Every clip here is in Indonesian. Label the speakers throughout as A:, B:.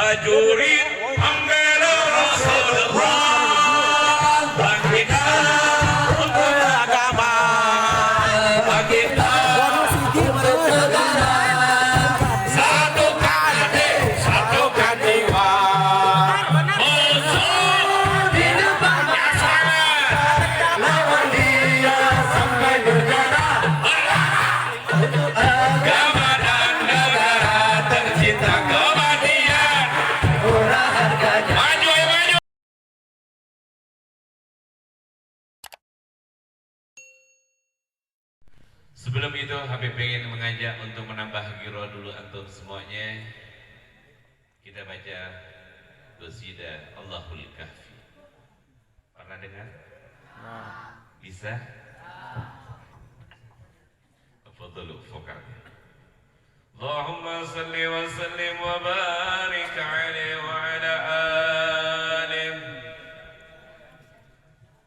A: prajurit membela Rasulullah, bangkita untuk agama, bangkita untuk negara, satukan hati, satukan jiwa, musuh di depannya sangat, lawan dia sampai berdarah. Agama dan negara tercinta, kematian murah harganya. Maju, maju. Sebelum itu Habib ingin mengajak untuk menambah giro dulu antum semuanya. Kita baca qasidah Allahul Kahfi. Pernah dengar? Bisa? Fadlu fokalnya. Allahumma salli wa sallim wa barik alaihi wa ala alihi.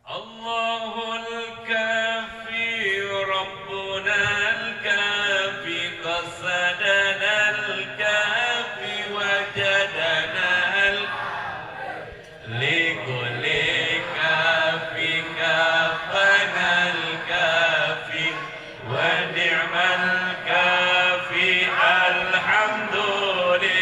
A: Allahul Kafi Rabbuna al-Kafi qasadana al-Kafi wajadana likulli kafi kafana al-Kafi wa ni'mal kafi alhamdulillah.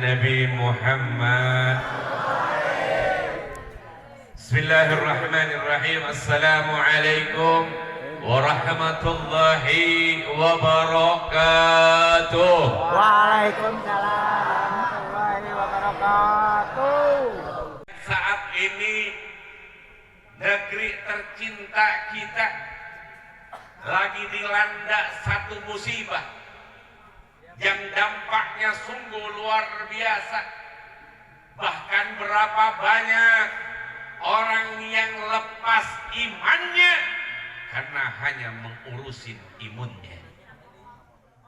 A: Allahul Muhammad. Bismillahirrahmanirrahim. Assalamualaikum warahmatullahi wabarakatuh.
B: Waalaikumsalam warahmatullahi wabarakatuh.
A: Saat ini negeri tercinta kita lagi dilanda satu musibah yang dampaknya sungguh luar biasa. Bahkan berapa banyak orang yang lepas imannya karena hanya mengurusin imunnya.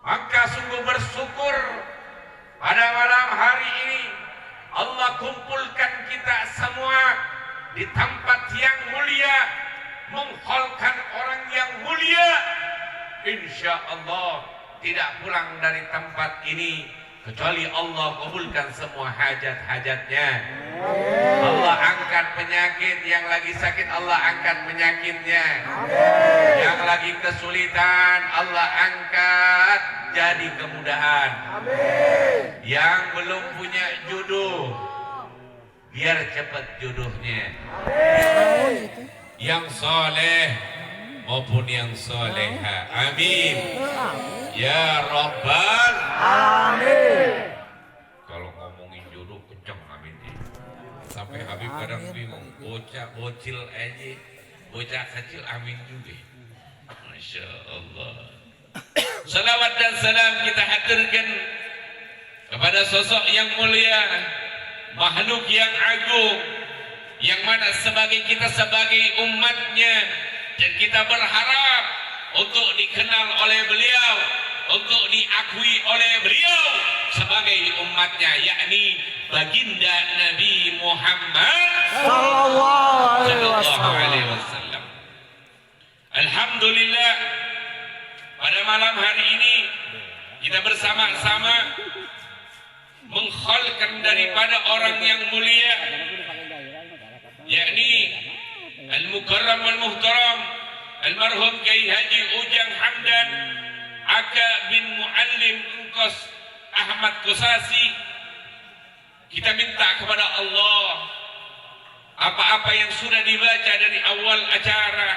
A: Maka sungguh bersyukur pada malam hari ini Allah kumpulkan kita semua di tempat yang mulia, mengholkan orang yang mulia. Insya Allah tidak pulang dari tempat ini kecuali Allah kabulkan semua hajat-hajatnya. Allah angkat penyakit, yang lagi sakit Allah angkat penyakitnya. Yang lagi kesulitan Allah angkat jadi kemudahan. Yang belum punya jodoh biar cepat jodohnya. Yang soleh maupun yang soleha, amin ya Rabbal
B: Amin.
A: Kalau ngomongin jodoh kenceng amin. Sampai Habib kadang bingung, bocah bocil aja, bocah kecil amin juga. Masya Allah. Salawat dan salam kita haturkan kepada sosok yang mulia, makhluk yang agung, yang mana kita sebagai umatnya, dan kita berharap untuk dikenal oleh beliau, untuk diakui oleh beliau sebagai umatnya, yakni baginda Nabi Muhammad sallallahu alaihi wasallam. Alhamdulillah, pada malam hari ini kita bersama-sama mengkholkan daripada orang yang mulia, yakni Al-Mukarram wal-Muhtaram Almarhum Kiai Haji Ujang Hamdan Aka bin Muallim Engkos Ahmad Kosasi. Kita minta kepada Allah, apa-apa yang sudah dibaca dari awal acara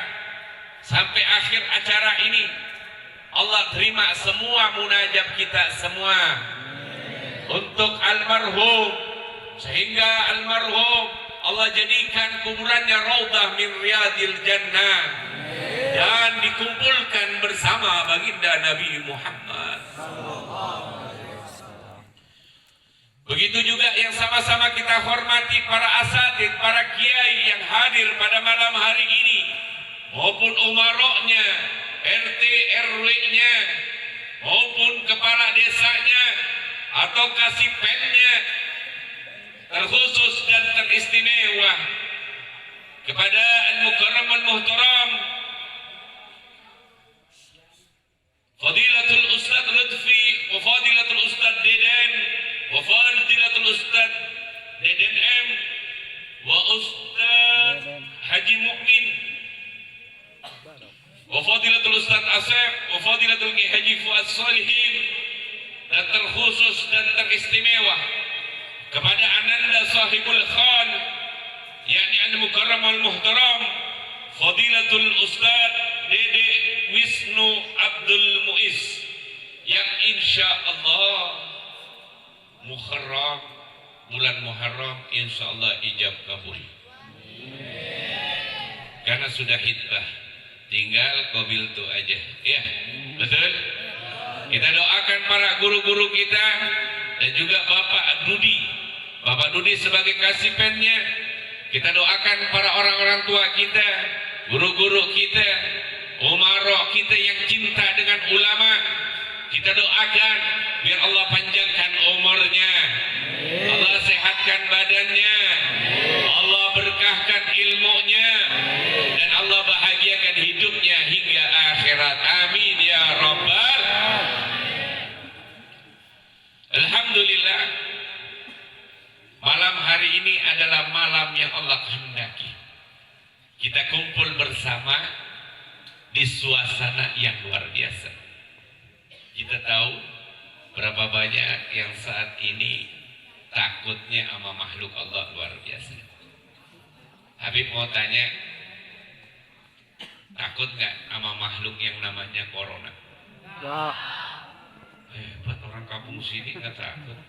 A: sampai akhir acara ini, Allah terima semua munajat kita semua untuk almarhum, sehingga almarhum Allah jadikan kuburannya raudhah min riyadil jannah dan dikumpulkan bersama baginda Nabi Muhammad. Begitu juga yang sama-sama kita hormati para asatid, para kiai yang hadir pada malam hari ini, maupun umaroknya, RT RW-nya, maupun kepala desanya atau kasipennya, terkhusus dan teristimewa kepada Al-Mukarram Al-Muhtaram Fadilatul Ustadz Lutfi wa Fadilatul Ustadz Deden wa Fadilatul Ustadz Deden M wa Ustadz Haji Mukmin wa Fadilatul Ustadz Asef wa Fadilatul Haji Fuad Salihin, dan terkhusus dan teristimewa kepada Ananda Sahibul Khan, yakni Al-Mukarram Al-Muhtaram Fadilatul Ustaz Dede Wisnu Abdul Muiz, yang insya Allah Muharram, bulan Muharram insya Allah ijab kabul, karena sudah hitbah, tinggal qabil tu aja, ya betul. Kita doakan para guru-guru kita dan juga Bapak Dudi sebagai kasipennya. Kita doakan para orang-orang tua kita, guru-guru kita, umarok kita yang cinta dengan ulama. Kita doakan biar Allah panjangkan umurnya, Allah sehatkan badannya, Allah berkahkan ilmunya, dan Allah bahagiakan hidupnya hingga akhirat. Amin ya Rabbal. Alhamdulillah, malam hari ini adalah malam yang Allah kehendaki. Kita kumpul bersama di suasana yang luar biasa. Kita tahu berapa banyak yang saat ini takutnya sama makhluk Allah luar biasa. Habib mau tanya, Takut nggak sama makhluk yang namanya corona?
B: Ya.
A: Hebat orang kampung sini nggak takut.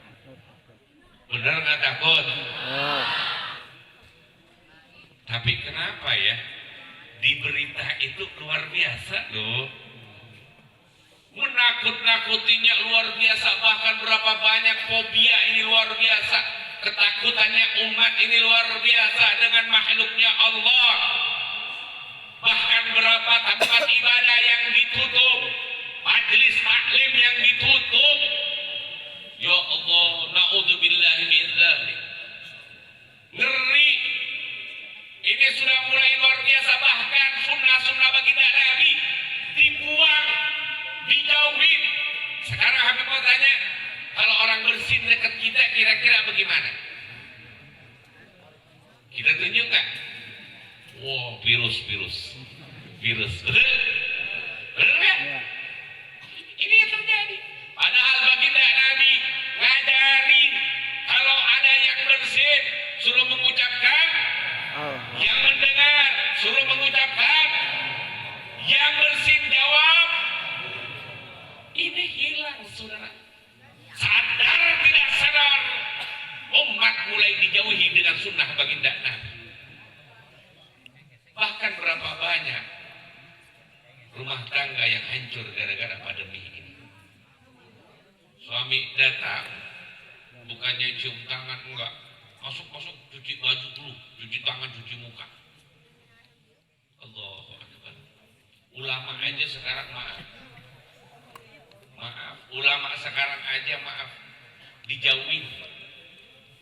A: Bener nggak takut?
B: Ya.
A: Tapi kenapa ya? Di berita itu luar biasa loh. Menakut-nakutinya luar biasa. Bahkan berapa banyak fobia ini luar biasa. Ketakutannya umat ini luar biasa dengan makhluknya Allah. Bahkan berapa tempat ibadah yang ditutup, majelis taklim yang ditutup. Ya Allah, naudzubillahi min dzalik. Ngeri. Ini sudah mulai luar biasa. Bahkan sunnah-sunnah baginda Nabi dibuang, dijauhin. Sekarang Habib mau tanya, kalau orang bersin dekat kita kira-kira bagaimana? Kita tunjuk nggak? Wow, virus. Betul? Betul nggak?
B: Ya.
A: Ini yang terjadi. Padahal baginda Nabi ngajarin kalau ada yang bersin suruh mengucapkan, yang mendengar suruh mengucapkan, yang bersin jawab. Ini hilang, saudara. Sadar tidak sadar, umat mulai dijauhi dengan sunnah baginda Nabi. Bahkan berapa banyak rumah tangga yang hancur gara-gara pandemi ini. Suami datang, bukannya cium tangan, enggak. Masuk cuci baju dulu, cuci tangan, cuci muka. Allahu Akbar. Ulama aja sekarang maaf, ulama sekarang aja maaf, dijauhin,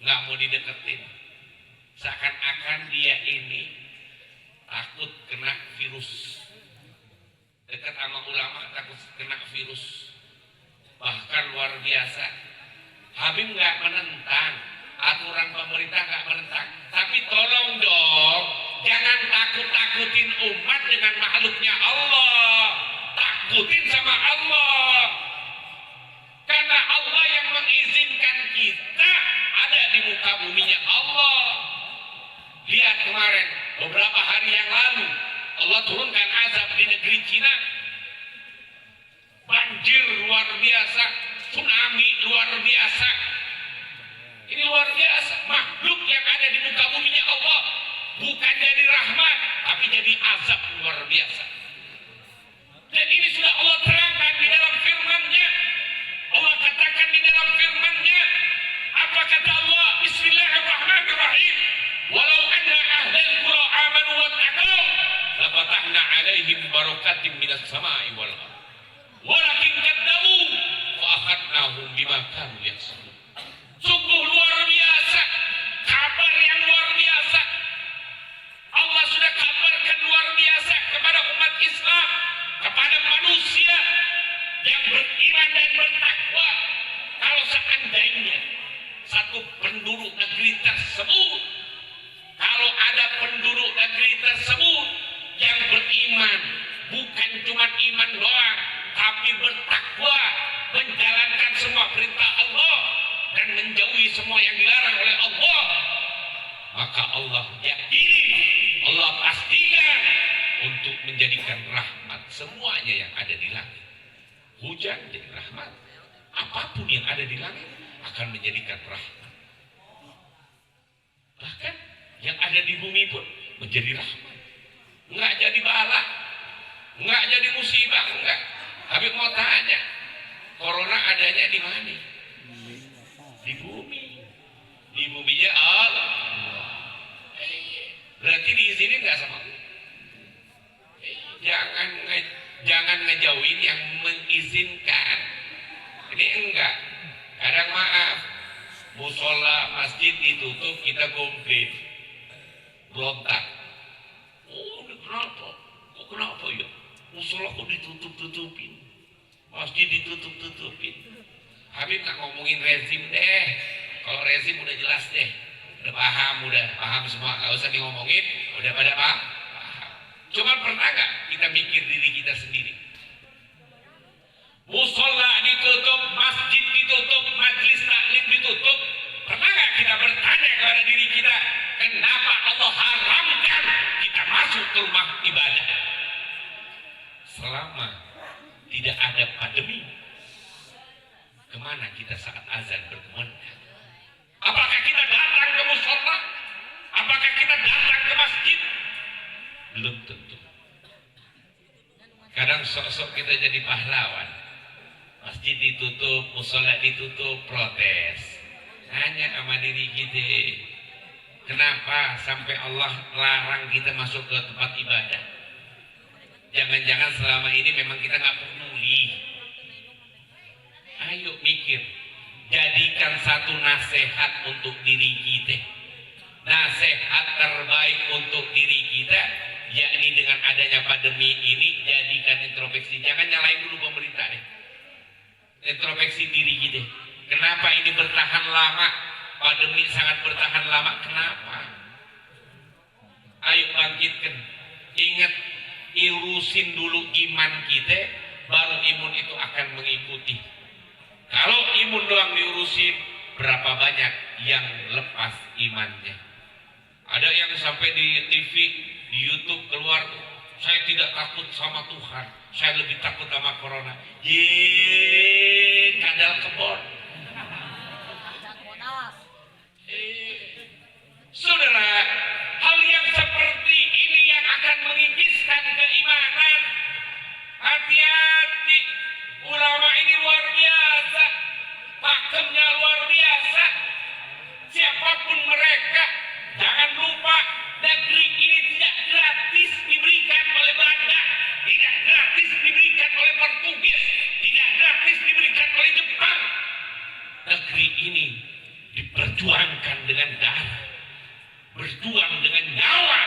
A: nggak mau dideketin. Seakan-akan dia ini takut kena virus. Dekat sama ulama takut kena virus. Bahkan luar biasa. Habib nggak menentang, aturan pemerintah nggak menentang. Tapi tolong dong, jangan takut-takutin umat dengan makhluknya Allah. Takutin sama Allah. Karena Allah yang mengizinkan kita ada di muka buminya Allah. Lihat kemarin, beberapa hari yang lalu, Allah turunkan azab di negeri Cina. Banjir luar biasa, tsunami luar biasa. Ini luar biasa. Makhluk yang ada di muka buminya Allah bukan jadi rahmat, tapi jadi azab luar biasa. Dan ini sudah Allah terangkan di dalam firman-Nya. Allah katakan di dalam firman-Nya, apa kata Allah? Bismillahirrahmanirrahim. Walau anna ahlal qura amanu wattaqau lafatahna 'alaihim barakatim minas sama'i wal ardh. Walakin kadzabu fa akhadnahum bima kanu yaksubun. Sungguh luar biasa, kabar yang luar biasa. Allah sudah kabarkan luar biasa kepada umat Islam, kepada manusia yang beriman dan bertakwa. Kalau seandainya satu penduduk negeri tersebut, kalau ada penduduk negeri tersebut yang beriman, bukan cuma iman doang, tapi bertakwa, menjalankan semua perintah Allah dan menjauhi semua yang dilarang oleh Allah, maka Allah yakini, Allah pastikan untuk menjadikan rahmat semuanya yang ada di langit. Hujan jadi rahmat, apapun yang ada di langit akan menjadikan rahmat. Bahkan yang ada di bumi pun menjadi rahmat. Enggak jadi bala, enggak jadi musibah, enggak. Habib mau tanya, corona adanya di mana? Di bumi. Di buminya Allah. Berarti diizinin enggak sama Allah? Jangan ngejauhin yang mengizinkan. Ini enggak. Kadang maaf, musola masjid ditutup, kita komplain, berontak. Oh, ini kenapa? Kok kenapa ya? Musola kok ditutup-tutupin, masjid ditutup-tutupin. Habib nggak ngomongin rezim deh. Kalau rezim udah jelas deh, udah paham semua, nggak usah di ngomongin, udah pada paham. Cuman pernah nggak kita mikir diri kita sendiri? Musola ditutup, masjid ditutup, majelis taklim ditutup. Pernah nggak kita bertanya kepada diri kita, kenapa Allah haramkan kita masuk ke rumah ibadah? selama tidak ada pandemi, kemana kita saat azan berkumandang? Apakah kita datang ke musola? Apakah kita datang ke masjid? Belum tentu. Kadang sok-sok kita jadi pahlawan. Masjid ditutup, musola ditutup, protes. Hanya sama diri kita. Kenapa sampai Allah larang kita masuk ke tempat ibadah? Jangan-jangan selama ini memang kita nggak peduli. Ayo mikir. Jadikan satu nasihat untuk diri kita. Nasihat terbaik untuk diri kita, yakni dengan adanya pandemi ini, jadikan introspeksi. Jangan nyalain dulu pemerintah deh. Introspeksi diri kita. Kenapa ini bertahan lama? Pandemi sangat bertahan lama. Kenapa? Ayo bangkitkan. Ingat, urusin dulu iman kita, baru imun itu akan mengikuti. Kalau imun doang diurusin, berapa banyak yang lepas imannya? Ada yang sampai di TV, di YouTube keluar tuh, saya tidak takut sama Tuhan, saya lebih takut sama corona. Kadal kebon. Saudara, hal yang seperti ini yang akan mengipiskan keimanan. Hati-hati, ulama ini luar biasa, pakemnya luar biasa. Siapapun mereka, jangan lupa negeri ini tidak gratis diberikan oleh Belanda, tidak gratis diberikan oleh Portugis, tidak gratis diberikan oleh Jepang. Negeri ini diperjuangkan dengan darah, berjuang dengan nyawa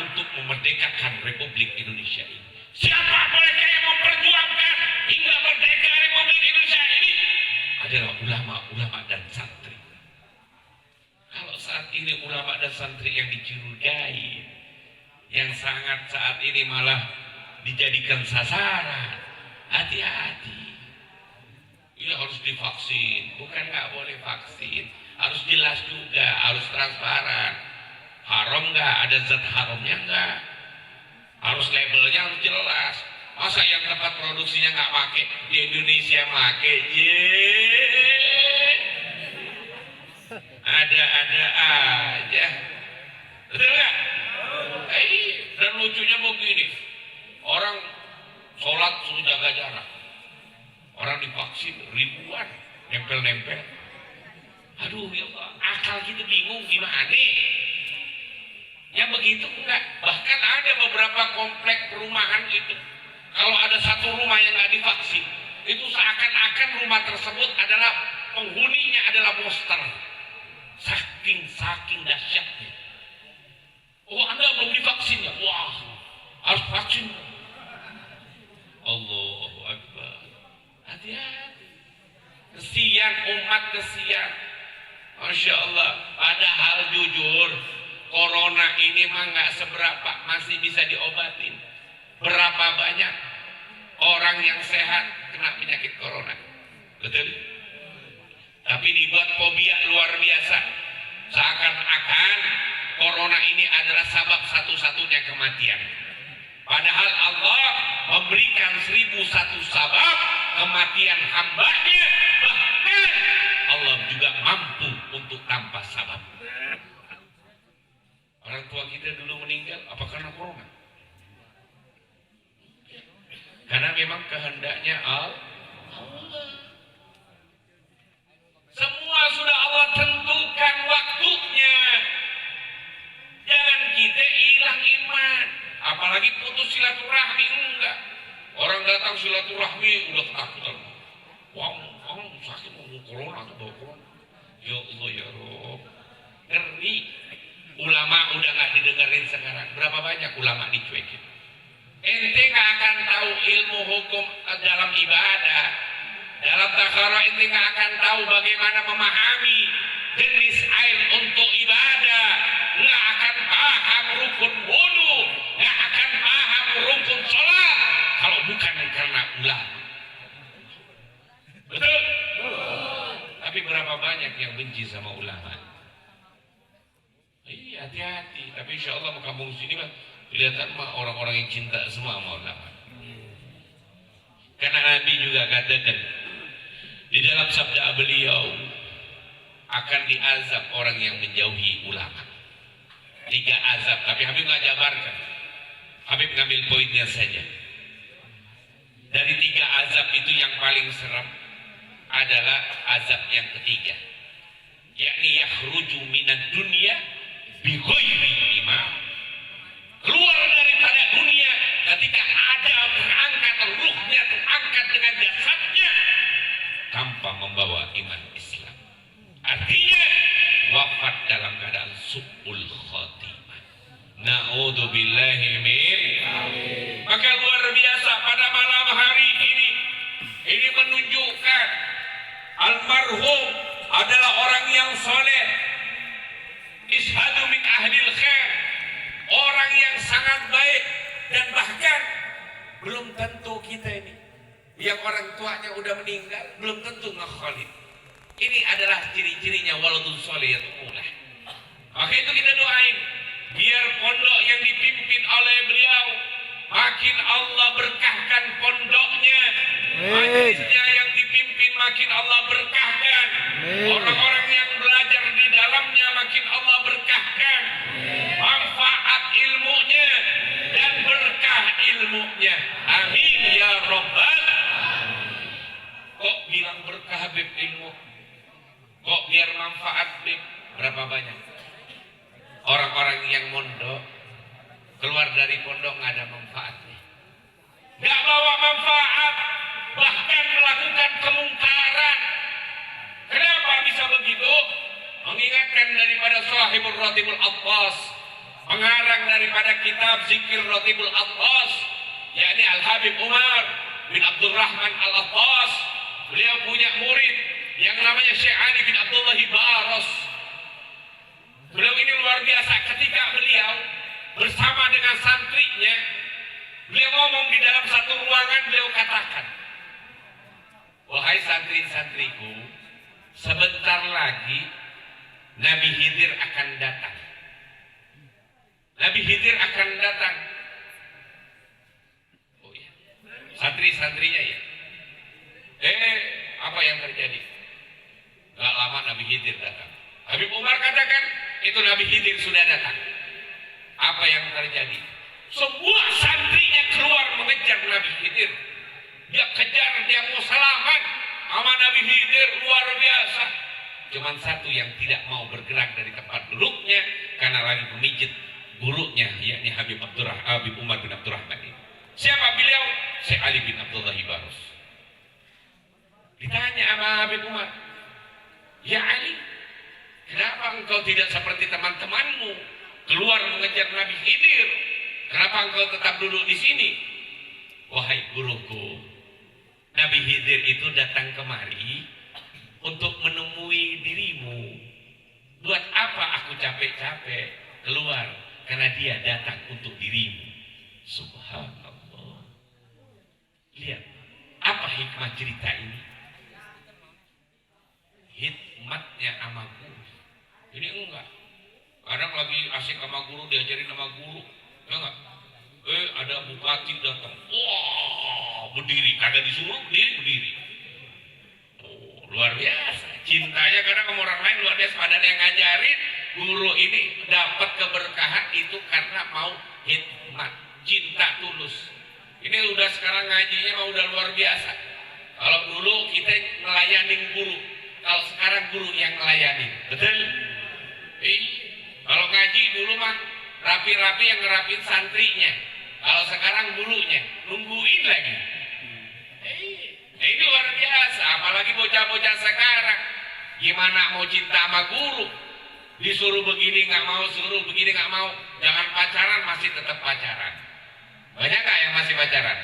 A: untuk memerdekakan Republik Indonesia ini. Siapa mereka yang memperjuangkan hingga merdeka Republik Indonesia ini? Adalah ulama-ulama dan santri. Kalau saat ini ulama dan santri yang dicurigai, yang sangat saat ini malah dijadikan sasaran, hati-hati. Ya harus divaksin, bukan nggak boleh vaksin, harus jelas juga, harus transparan. Haram nggak, ada zat haramnya nggak, harus labelnya harus jelas. Masa yang tempat produksinya nggak pakai, di Indonesia pakai, ada-ada aja, betul nggak? Dan lucunya begini, orang sholat suruh jaga jarak, orang divaksin ribuan, nempel-nempel. Aduh ya Allah, akal kita bingung gimana? Ya begitu enggak. Bahkan ada beberapa komplek perumahan gitu, kalau ada satu rumah yang nggak divaksin, itu seakan-akan rumah tersebut adalah penghuninya adalah monster. Saking dahsyatnya. Oh, Anda belum divaksin ya? Wah, harus vaksin. Allahu Akbar. Hati-hati. Kesian umat, kesian. Masya Allah. Padahal jujur, corona ini mah nggak seberapa, masih bisa diobatin. Berapa banyak orang yang sehat kena penyakit corona? Betul? Tapi dibuat fobia luar biasa. Seakan-akan corona ini adalah sabab satu-satunya kematian. Padahal Allah memberikan 1001 sabab kematian hambanya. Bahkan Allah juga mampu untuk tanpa sabab. Orang tua kita dulu meninggal, apa karena corona? Karena memang kehendaknya Allah. Semua sudah Allah tentukan waktunya. Jangan kita hilang iman. Apalagi putus silaturahmi, enggak. Orang datang silaturahmi udah ketakutan. Wah, orang sakit mau corona atau bawa corona. Ya Allah ya Rob. Ngeri. Ulama udah nggak didengerin sekarang. Berapa banyak ulama dicuekin? Ente nggak akan tahu ilmu hukum dalam ibadah. Dalam takarah ente nggak akan tahu bagaimana memahami jenis air untuk ibadah. Nggak akan paham rukun wudu, nggak akan paham rukun sholat kalau bukan karena ulama. Betul? Tapi berapa banyak yang benci sama ulama? Iya, hati-hati. Tapi insya Allah kampung sini mah kelihatan mah orang-orang yang cinta semua sama ulama. Karena Nabi juga katakan di dalam sabda beliau akan diazab orang yang menjauhi ulama. 3 azab, tapi Habib nggak jabarkan. Habib ngambil poinnya saja. Dari 3 azab itu yang paling seram adalah azab yang ketiga, yakni yakhruju minad dunya bi ghairi imam. Keluar daripada dunia ketika ada terangkat ruhnya, terangkat dengan jasadnya tanpa membawa iman Islam. Artinya wafat dalam keadaan su'ul khatimah. Na'udzubillahi min. Maka luar biasa pada malam hari ini menunjukkan almarhum adalah orang yang soleh, ishadu min ahlil khair, orang yang sangat baik. Dan bahkan belum tentu kita ini yang orang tuanya udah meninggal belum tentu ngekhalid. Ini adalah ciri-cirinya waladun solihiyatun ulah. Maka itu kita doain biar pondok yang dipimpin oleh beliau makin Allah berkahkan pondoknya, majelisnya yang dipimpin makin Allah berkahkan, orang-orang yang belajar di dalamnya makin Allah berkahkan, manfaat ilmunya dan berkah ilmunya. Amin ya Rabbal. Kok bilang berkah Habib ilmu? Kok biar manfaat Habib? Berapa banyak orang-orang yang mondok keluar dari pondok nggak ada manfaatnya, nggak bawa manfaat, bahkan melakukan kemungkaran. Kenapa bisa begitu? Mengingatkan daripada Sahibul Ratibul Abbas, pengarang daripada kitab Zikir Ratibul Abbas, yakni Al-Habib Umar bin Abdurrahman Al-Abbas. Beliau punya murid yang namanya Syekh Ali bin Abdullah Baros. Beliau ini luar biasa. Ketika beliau bersama dengan santrinya, beliau ngomong di dalam satu ruangan, beliau katakan, wahai santri-santriku, sebentar lagi Nabi Khidir akan datang. Nabi Khidir akan datang. Oh iya, santri-santrinya ya. Apa yang terjadi? Gak lama Nabi Khidir datang. Habib Umar katakan, itu Nabi Khidir sudah datang. Apa yang terjadi? Semua santrinya keluar mengejar Nabi Khidir. Dia kejar, dia mau selamat sama Nabi Khidir, luar biasa. Cuman satu yang tidak mau bergerak dari tempat duduknya karena lagi memijit gurunya, yakni Habib Umar bin Abdurrahman ini. Siapa beliau? Syekh Ali bin Abdullah Baros. Ditanya sama Habib Umar, ya Ali, kenapa engkau tidak seperti teman-temanmu keluar mengejar Nabi Khidir? Kenapa engkau tetap duduk di sini? Wahai guruku, Nabi Khidir itu datang kemari untuk menemui dirimu. Buat apa aku capek-capek keluar? Karena dia datang untuk dirimu. Subhanallah. Lihat, apa hikmah cerita ini? Hikmatnya sama guru. Ini enggak. Kadang lagi asik sama guru, diajarin sama guru. Ya enggak? Ada bupati datang. Wah, berdiri. Kagak disuruh, berdiri. Oh, luar biasa. Cintanya kadang sama orang lain luar biasa. Padahal yang ngajarin guru ini dapat keberkahan itu karena mau hikmat, cinta tulus. Ini udah sekarang ngajinya mah udah luar biasa. Kalau dulu kita ngelayanin guru, kalau sekarang guru yang ngelayanin. Betul? Kalau ngaji dulu mah rapi-rapi yang ngerapin santrinya. Kalau sekarang gurunya nungguin lagi. Ini luar biasa. Apalagi bocah-bocah sekarang, gimana mau cinta sama guru? Disuruh begini nggak mau, suruh begini nggak mau. Jangan pacaran, masih tetap pacaran. Banyak nggak yang masih pacaran?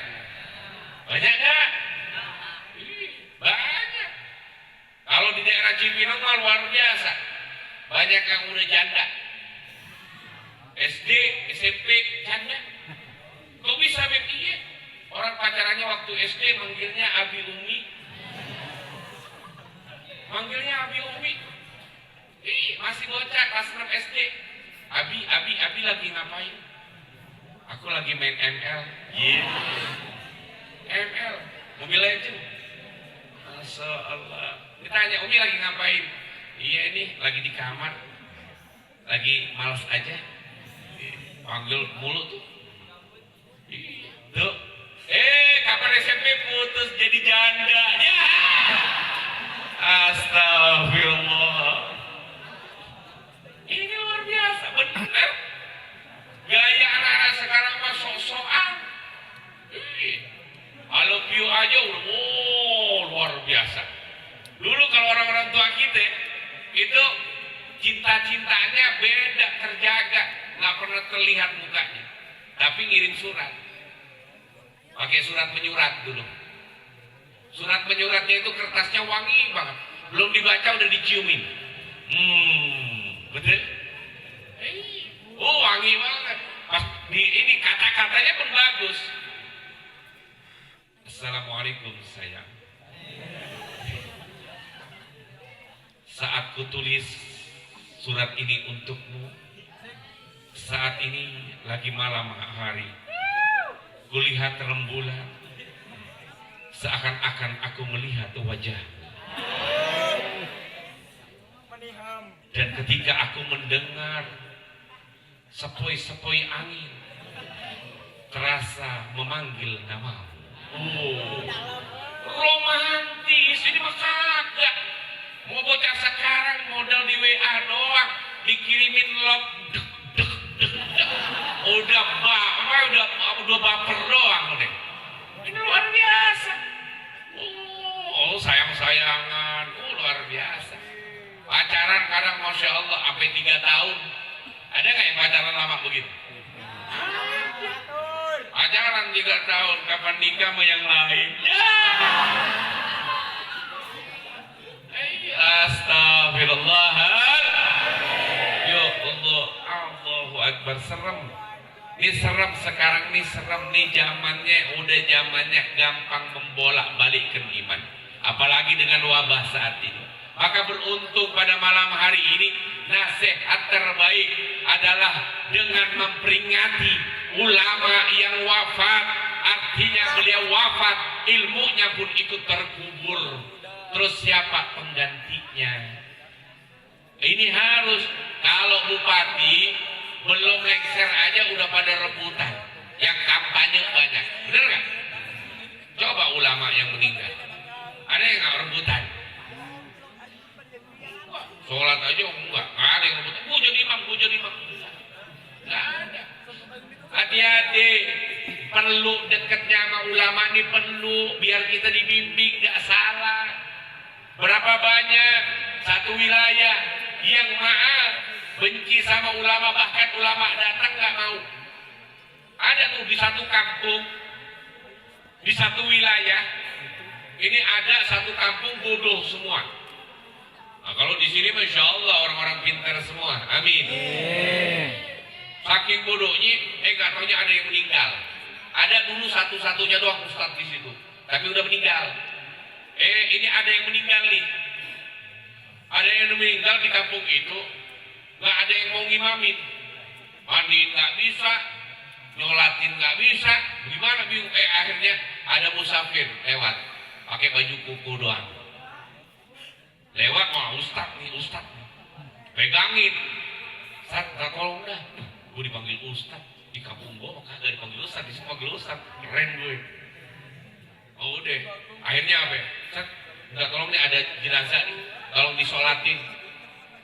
A: Banyak nggak? Banyak. Kalau di daerah Cibinong mah luar biasa. Banyak yang udah janda. SD, SMP, janda. Kok bisa begitu? Orang pacarannya waktu SD manggilnya Abi Umi. Manggilnya Abi Umi. Masih bocah kelas 6 SD. Abi lagi ngapain? Aku lagi main ML. ML. Umi Legend. Masya Allah. Ditanya, Umi lagi ngapain? Iya ini lagi di kamar. Lagi malas aja. Panggil mulu tuh. Tuh. Kapan SMP putus jadi janda. Ya. Astagfirullah. Ini luar biasa, benar. Gaya anak-anak sekarang mah sok-sokan. Kalau view aja udah luar biasa. Dulu kalau orang-orang tua kita itu cinta-cintanya beda, terjaga, nggak pernah terlihat mukanya. Tapi ngirim surat, pakai surat menyurat dulu. Surat menyuratnya itu kertasnya wangi banget, belum dibaca udah diciumin. Betul? Wangi banget. Pas di ini kata-katanya pun bagus. Assalamualaikum sayang. Saat kutulis surat ini untukmu, saat ini lagi malam hari, kulihat rembulan, seakan-akan aku melihat wajahmu. Dan ketika aku mendengar sepoi-sepoi angin, terasa memanggil namamu. Romantis, ini mah kagak. Mau bocah sekarang modal di WA doang, dikirimin love, udah baper doang udah. Ini luar biasa. Sayang-sayangan, luar biasa. Pacaran kadang Masya Allah sampai 3 tahun. Ada nggak yang pacaran lama begitu? Pacaran 3 tahun, kapan nikah sama yang lain? Ya. Astagfirullah. Ya Allah, Allahu Akbar. Serem. Ini serem sekarang, nih serem nih zamannya, udah zamannya gampang membolak-balikkan iman. Apalagi dengan wabah saat ini. Maka beruntung pada malam hari ini, nasihat terbaik adalah dengan memperingati ulama yang wafat. Artinya beliau wafat, ilmunya pun ikut terkubur. Terus siapa penggantinya? Ini harus, kalau bupati belum lengser aja udah pada rebutan. Yang kampanye banyak, bener gak? Coba ulama yang meninggal, ada yang gak rebutan? Sholat aja enggak ada yang rebutan. Gue jadi imam. Gak ada. Hati-hati, perlu deketnya sama ulama ini, perlu biar kita dibimbing gak salah. Berapa banyak satu wilayah yang benci sama ulama, bahkan ulama datang gak mau. Ada tuh di satu kampung, di satu wilayah, ini ada satu kampung bodoh semua. Nah, kalau di sini Masya Allah orang-orang pintar semua, amin. Saking bodohnya, gak taunya ada yang meninggal. Ada dulu satu-satunya doang ustadz di situ, tapi udah meninggal. Ini ada yang meninggal nih. Ada yang meninggal di kampung itu, nggak ada yang mau ngimamin. Mandiin nggak bisa, nyolatin nggak bisa. Gimana bingung? Akhirnya ada musafir lewat, pakai baju kuku doang. Lewat, ustadz nih, pegangin. Tolong dah. Gue dipanggil ustadz di kampung gue, kagak dipanggil ustadz, di sini panggil ustadz. Keren gue. Udah, akhirnya apa ya? Enggak, tolong nih ada jenazah nih, tolong disolatin.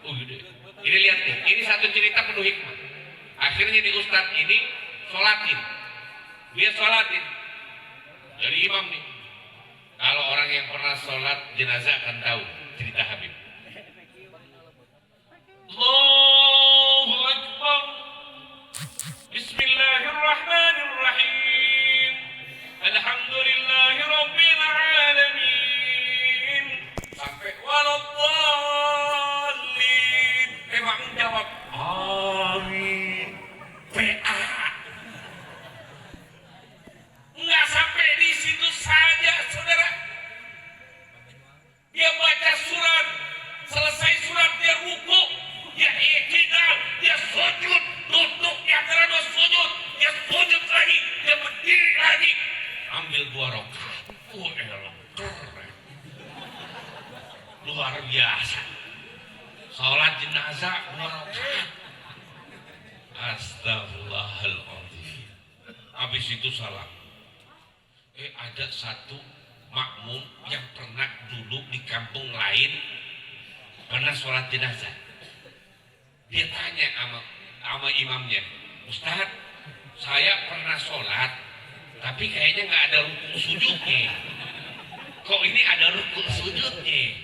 A: Udah. Ini lihat nih, ini satu cerita penuh hikmah. Akhirnya di ustadz ini solatin, dia solatin. Jadi imam nih. Kalau orang yang pernah sholat jenazah akan tahu cerita Habib. Allahu Akbar. Bismillahirrahmanirrahim. Alhamdulillahi Rabbil Alamin. Sampai waladhdallin. Emang jawab amin. PA. Nggak sampai di situ saja, saudara. Dia baca surat ambil 2 rakaat. Elah, keren. Luar biasa. Salat jenazah 2 rakaat. Astagfirullahaladzim. Habis itu salam. Ada satu makmum yang pernah dulu di kampung lain pernah sholat jenazah. Dia tanya sama imamnya, Ustaz, saya pernah sholat, tapi kayaknya nggak ada rukuk sujudnya. Kok ini ada rukuk sujudnya?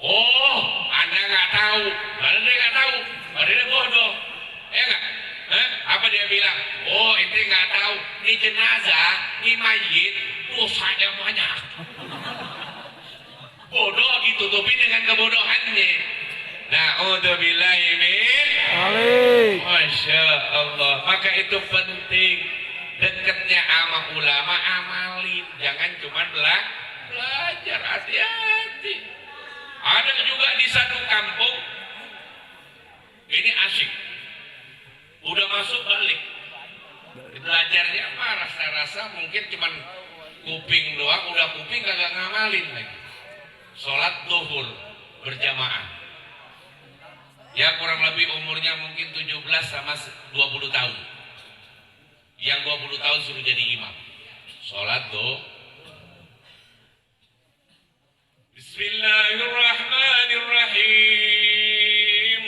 A: Oh, Anda nggak tahu. Padahal dia nggak tahu. Padahal dia bodoh. Nggak? Apa dia bilang? Oh, itu nggak tahu. Ini jenazah, ini mayit, dosanya banyak. Bodoh ditutupi dengan kebodohannya. Na'udzubillahi min. Masya Allah. Maka itu penting. Dekatnya sama ulama, amalin. Jangan cuma belajar. Hati-hati. Ada juga di satu kampung. Ini asyik. Udah masuk balik. Belajarnya apa? Rasa-rasa mungkin cuma kuping doang. Udah kuping kagak ngamalin lagi. Sholat zuhur berjamaah. Ya kurang lebih umurnya mungkin 17 sama 20 tahun. Yang 20 tahun suruh jadi imam. Sholat zuhur. Bismillahirrahmanirrahim.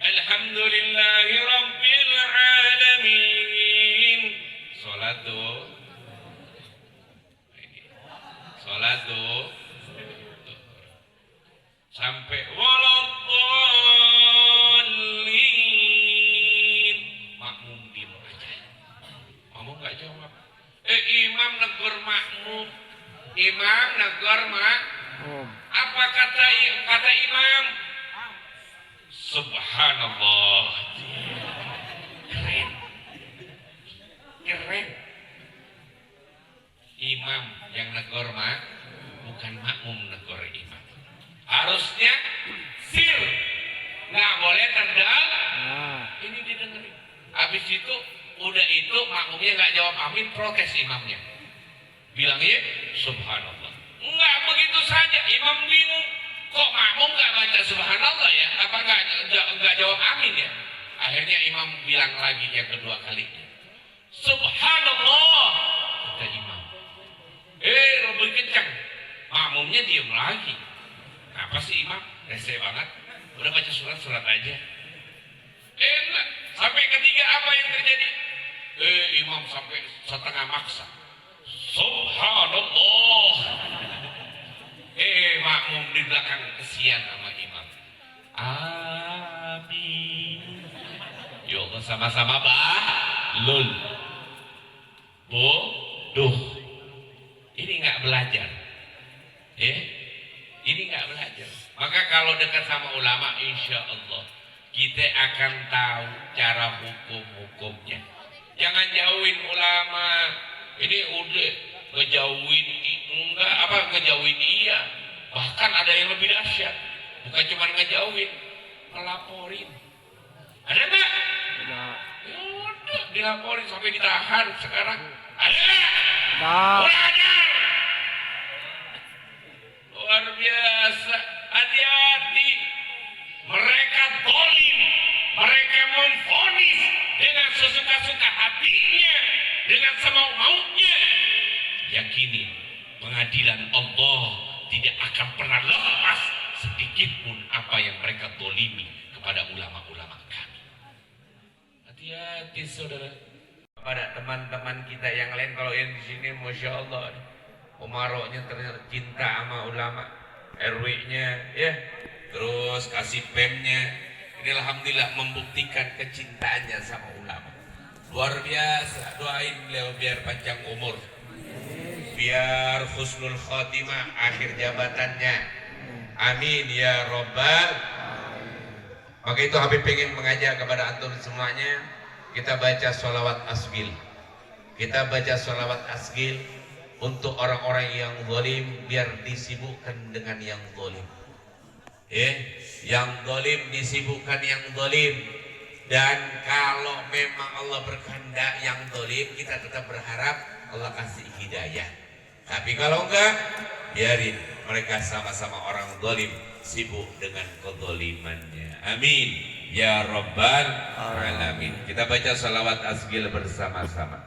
A: Alhamdulillahi rabbil alamin. Sholat zuhur. Sholat zuhur. Sampai waladdallin. Makmum diem aja. Makmum nggak jawab. Imam negur makmum. Imam negur makmum. Apa kata imam? Subhanallah. Keren. Keren. Imam yang negur bukan makmum negur imam. Harusnya sir, nggak boleh tendang. Ini didengerin. Habis itu udah itu makmumnya nggak jawab amin, protes imamnya. Bilangnya subhanallah. Nggak begitu saja, imam bingung. Kok makmum nggak baca subhanallah ya? Apa nggak jawab amin ya? Akhirnya imam bilang lagi yang kedua kalinya. Subhanallah, kata imam. Lebih kencang. Makmumnya diam lagi. Apa sih imam? Rese banget. Udah baca surat aja. Enggak. Sampai ketiga apa yang terjadi? Imam sampai setengah maksa. Subhanallah. Makmum di belakang kesian sama imam. Amin. Yuk sama-sama bahlul. Bodoh. Ini nggak belajar. Ini nggak belajar. Maka kalau dekat sama ulama, insya Allah kita akan tahu cara hukum-hukumnya. Jangan jauhin ulama. Ini udah ngejauhin iya. Bahkan ada yang lebih dahsyat. Bukan cuma ngejauhin, ngelaporin. Ada nggak? Ya udah dilaporin sampai ditahan sekarang. Ada nggak? Ada. Luar biasa. Hati-hati. Mereka zalim. Mereka memvonis dengan sesuka-suka hatinya, dengan semau-maunya. Yakini pengadilan Allah tidak akan pernah lepas sedikit pun apa yang mereka zalimi kepada ulama-ulama kami. Hati-hati saudara. Pada teman-teman kita yang lain, kalau yang di sini masya Allah, umaroknya tercinta sama ulama, RW-nya ya, terus kasih PEM-nya. Ini alhamdulillah membuktikan kecintaannya sama ulama. Luar biasa. Doain beliau biar panjang umur, biar husnul khotimah akhir jabatannya. Amin ya robbal. Maka itu Habib pengen mengajak kepada antum semuanya, kita baca sholawat asgil. Kita baca sholawat asgil untuk orang-orang yang zalim, biar disibukkan dengan yang zalim. Yang zalim disibukkan yang zalim. Dan kalau memang Allah berkehendak yang zalim, kita tetap berharap Allah kasih hidayah. Tapi kalau enggak, biarin mereka sama-sama orang zalim sibuk dengan kezalimannya. Amin ya rabbal alamin. Kita baca salawat asgil bersama-sama.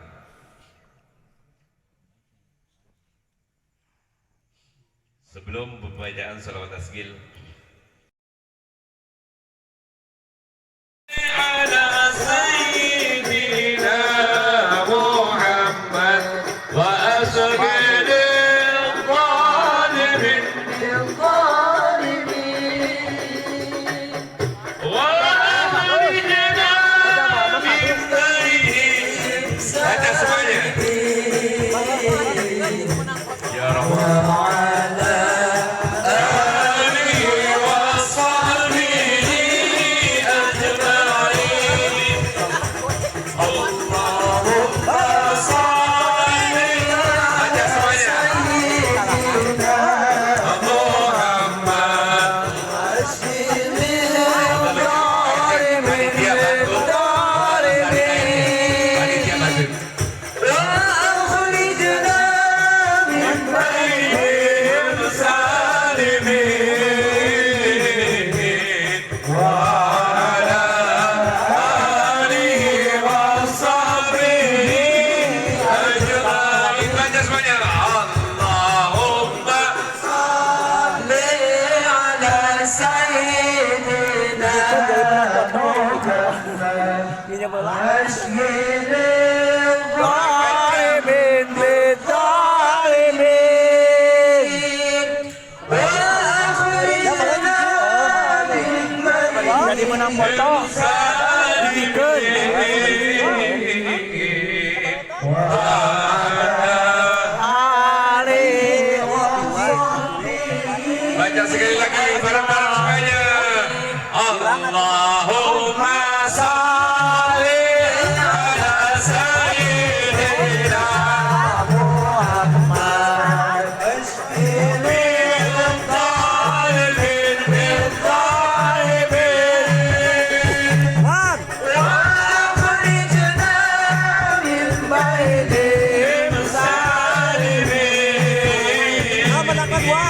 A: Sebelum pembacaan salawat asgil, ala sayyidina Muhammad wa asgil
B: jadi menang foto
A: baca sekali lagi bareng-bareng semuanya. Allahumma sholli ala sayyidina Muhammad bil talibin bil talibin wa akhrijna min baitihim salimin.
B: menangkan dua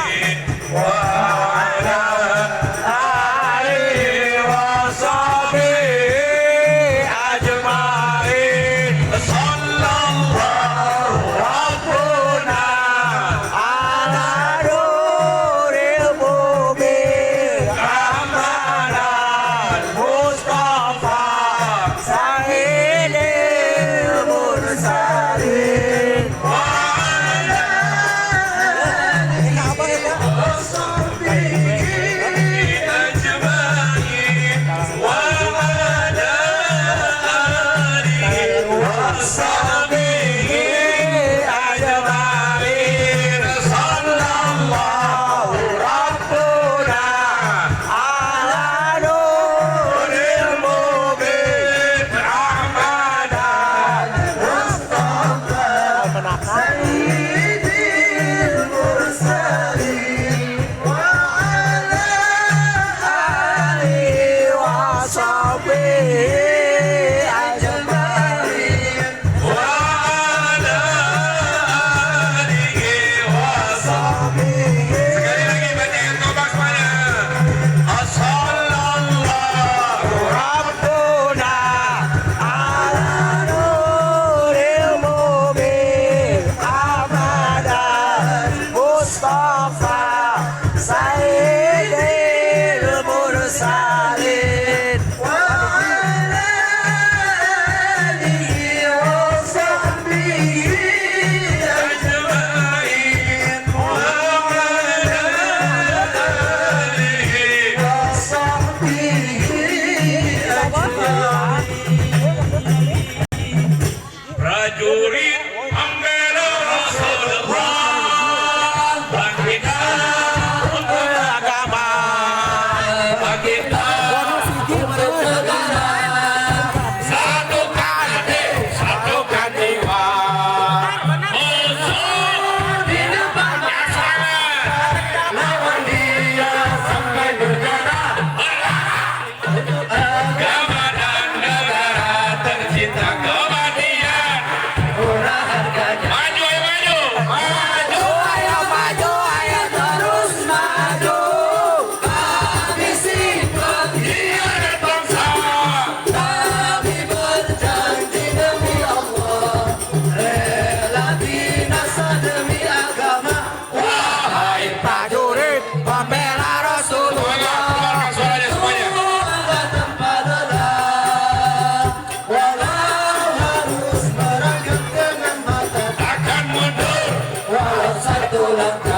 C: ulang tahun